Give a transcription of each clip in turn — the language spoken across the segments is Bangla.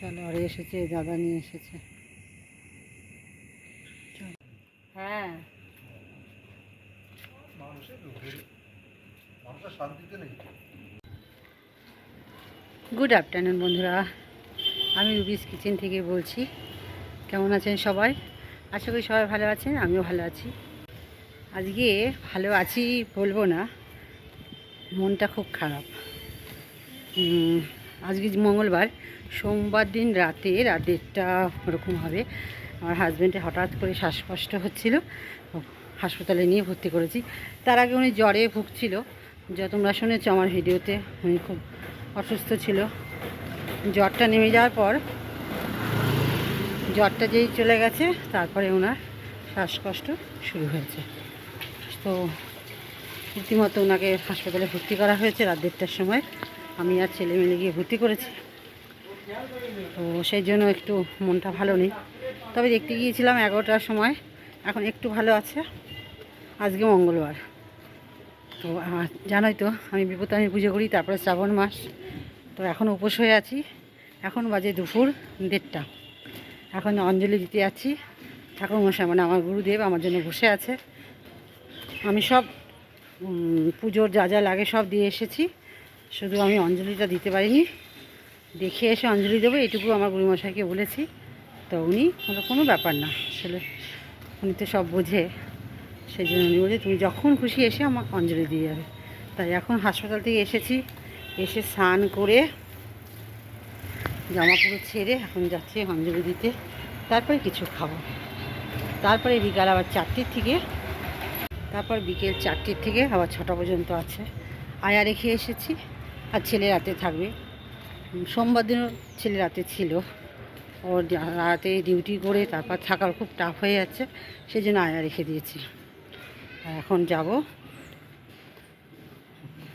চলো, আর এসেছে দাদা নিয়ে এসেছে। হ্যাঁ, গুড আফটারনুন বন্ধুরা, আমি রুবিস কিচেন থেকে বলছি। কেমন আছেন সবাই? আশা করি সবাই ভালো আছেন, আমিও ভালো আছি। আজকে ভালো আছি বলবো না, মনটা খুব খারাপ। আজকে মঙ্গলবার, সোমবার দিন রাত 1:30 ওরকম হবে। আমার হাজব্যান্ডের হঠাৎ করে শ্বাসকষ্ট হচ্ছিল, হাসপাতালে নিয়ে ভর্তি করেছি। তার আগে উনি জ্বরে ভুগছিল, যা তোমরা শুনেছ আমার ভিডিওতে। উনি খুব অসুস্থ ছিল। জ্বরটা নেমে যাওয়ার পর, জ্বরটা যেই চলে গেছে, তারপরে ওনার শ্বাসকষ্ট শুরু হয়েছে। তো রীতিমতো ওনাকে হাসপাতালে ভর্তি করা হয়েছে রাত 1:30টার সময়। আমি আর ছেলে মিলে গিয়ে ভর্তি করেছি। তো সেই জন্য একটু মনটা ভালো নেই। তবে দেখতে গিয়েছিলাম 11টার সময়, এখন একটু ভালো আছে। আজকে মঙ্গলবার, তো জানোই তো আমি বিপত্তারিণী পুজো করি, তারপরে শ্রাবণ মাস। তো এখন উপোস হয়ে আছি। এখন বাজে দুপুর 1:30। এখন অঞ্জলি দিতে যাচ্ছি। ঠাকুরমশাই মানে আমার গুরুদেব আমার জন্য বসে আছে। আমি সব পুজোর যা যা লাগে সব দিয়ে এসেছি, শুধু আমি অঞ্জলিটা দিতে পারিনি। দেখে এসে অঞ্জলি দেবো, এটুকু আমার গুরুমশাইকে বলেছি। তো উনি কোনো ব্যাপার না, আসলে উনি তো সব বোঝে। সেই জন্য উনি বলে তুমি যখন খুশি এসে আমার অঞ্জলি দিয়ে যাবে। তাই এখন হাসপাতাল থেকে এসেছি, এসে স্নান করে জামা পুরো ছেড়ে এখন যাচ্ছি অঞ্জলি দিতে। তারপরে কিছু খাবো। তারপরে বিকাল আবার 4টের থেকে, তারপর বিকেল 4টের থেকে আবার 6টা পর্যন্ত আছে। আয়া রেখে এসেছি, আর ছেলে রাতে থাকবে। সোমবার দিনও ছেলে রাতে ছিল। ওর রাতে ডিউটি করে তারপর থাকার খুব টাফ হয়ে যাচ্ছে, সেই জন্য আয়া রেখে দিয়েছি। আর এখন যাবো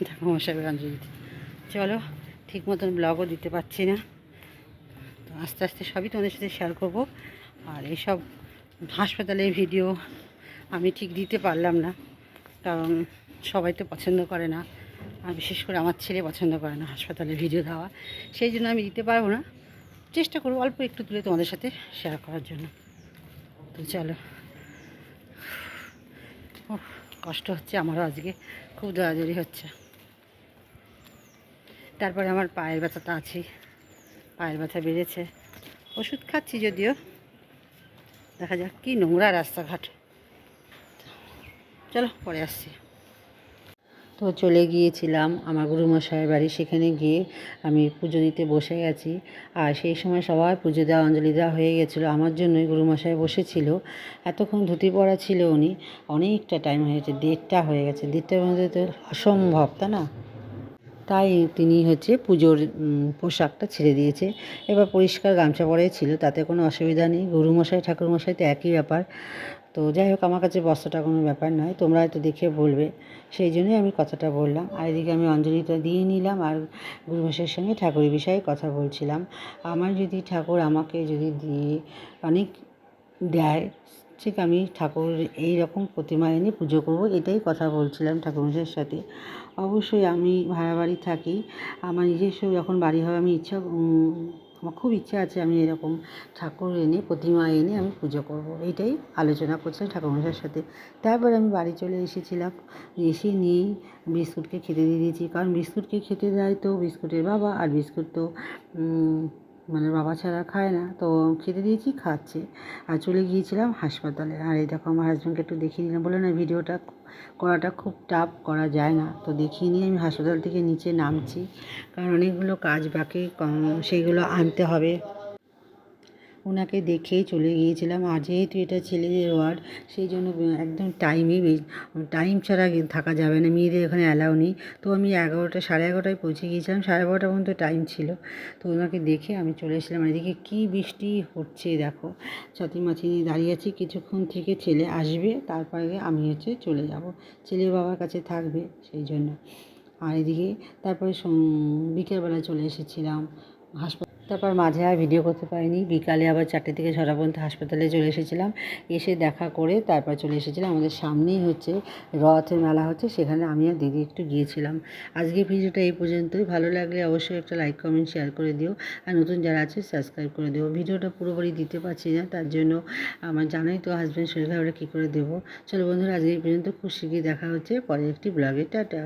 ঠাকুরমশাইয়ের অঞ্জলি দিতে। চলো, ঠিক মতন ব্লগও দিতে পারছি না, তো আস্তে আস্তে সবই তোমাদের সাথে শেয়ার করব। আর এইসব হাসপাতালের ভিডিও আমি ঠিক দিতে পারলাম না, কারণ সবাই তো পছন্দ করে না, আর বিশেষ করে আমার ছেলে পছন্দ করে না হাসপাতালের ভিডিও দেওয়া। সেই জন্য আমি দিতে পারবো না। চেষ্টা করবো অল্প একটু তুলে তোমাদের সাথে শেয়ার করার জন্য। তো চলো, কষ্ট হচ্ছে আমারও, আজকে খুব দৌড়াদৌড়ি হচ্ছে। তারপরে আমার পায়ের ব্যথাটা আছে, পায়ের ব্যথা বেড়েছে। ওষুধ খাচ্ছি যদিও, দেখা যাক। কি নোংরা রাস্তাঘাট। চলো পরে আসছি। তো চলে গিয়েছিলাম আমার গুরুমশাইয়ের বাড়ি। সেখানে গিয়ে আমি পুজো দিতে বসে গেছি। আর সেই সময় সবাই পুজো দেওয়া অঞ্জলি দেওয়া হয়ে গেছিলো, আমার জন্যই গুরুমশাই বসেছিল। এতক্ষণ ধুতি পরা ছিল উনি, অনেকটা টাইম হয়েছে, 1:30 হয়ে গেছে। 1:30টার মধ্যে তো অসম্ভব, তা না? তাই তিনি পুজোর পোশাকটা ছেড়ে দিয়েছে। এবার পরিষ্কার গামছা পরেই ছিল, তাতে কোনো অসুবিধা নেই। গুরুমশাই ঠাকুরমশাই তো একই ব্যাপার। তো যাই হোক, আমার কাছে বস্ত্রটা কোনো ব্যাপার নয়, তোমরা হয়তো দেখে বলবে, সেই জন্যই আমি কথাটা বললাম। আর এদিকে আমি অঞ্জলিটা দিয়ে নিলাম, আর গুরুমশাইয়ের সঙ্গে ঠাকুরের বিষয়ে কথা বলছিলাম। আমার যদি ঠাকুর আমাকে যদি দিয়ে অনেক দেয়, ঠিক আমি ঠাকুর এই রকম প্রতিমা এনে পুজো করব, এটাই কথা বলছিলাম ঠাকুরমশাইয়ের সাথে। অবশ্যই আমি ভাড়া বাড়ি থাকি, আমার নিজস্ব যখন বাড়ি হবে আমি আমার খুব ইচ্ছা আছে আমি এরকম ঠাকুর এনে প্রতিমা এনে আমি পুজো করব, এইটাই আলোচনা করছিলাম ঠাকুরমশাইয়ের সাথে। তারপর আমি বাড়ি চলে এসেছিলাম, এসে নিয়েই বিস্কুটকে খেতে দিয়ে দিয়েছি, কারণ বিস্কুটকে খেতে দেয় তো বিস্কুটের বাবা, আর বিস্কুট তো মানে বাবা ছাড়া খায় না। তো খেতে দিয়েছি, খাচ্ছে। আর চলে গিয়েছিলাম হাসপাতালে। আর এই দেখো আমার হাজব্যান্ডকে একটু দেখিয়ে দিলাম, বলে না ভিডিওটা করাটা খুব টাফ, করা যায় না। তো দেখিয়ে নিয়ে আমি হাসপাতাল থেকে নিচে নামছি, কারণ অনেকগুলো কাজ বাকি, সেইগুলো আনতে হবে। ওনাকে দেখেই চলে গিয়েছিলাম। আর যেহেতু এটা ছেলেদের ওয়ার্ড, সেই জন্য একদম টাইম ছাড়া থাকা যাবে না, মেয়েদের এখানে অ্যালাউ নেই। তো আমি 11টা 11:30টায় পৌঁছে গিয়েছিলাম, 12:30 পর্যন্ত টাইম ছিল। তো ওনাকে দেখে আমি চলে এসেছিলাম। এদিকে কী বৃষ্টি হচ্ছে দেখো, ছাতি মাছি নিয়ে দাঁড়িয়ে আছি। কিছুক্ষণ থেকে ছেলে আসবে, তারপরে আমি চলে যাব, ছেলের বাবার কাছে থাকবে, সেই জন্য। আর এদিকে তারপরে বিকেলবেলা চলে এসেছিলাম হাসপাতাল। তারপর মাঝে আর ভিডিও করতে পারিনি। বিকালে আবার 4টে থেকে 6টা পর্যন্ত হাসপাতালে চলে এসেছিলাম। এসে দেখা করে তারপর চলে এসেছিলাম, আমাদের সামনেই হচ্ছে রথের মেলা হচ্ছে, সেখানে আমি আর দিদি একটু গিয়েছিলাম। আজকের ভিডিওটা এই পর্যন্তই। ভালো লাগলে অবশ্যই একটা লাইক কমেন্ট শেয়ার করে দিও, আর নতুন যারা আছে সাবস্ক্রাইব করে দিও। ভিডিওটা পুরোপুরি দিতে পারছি না, তার জন্য আমার জানাই তো হাজব্যান্ড শরীর খারাপ, কী করে দেবো। চলো বন্ধুরা, আজকে এই পর্যন্ত। খুব শীঘ্রই দেখা হচ্ছে পরে একটি ব্লগে। টাটা।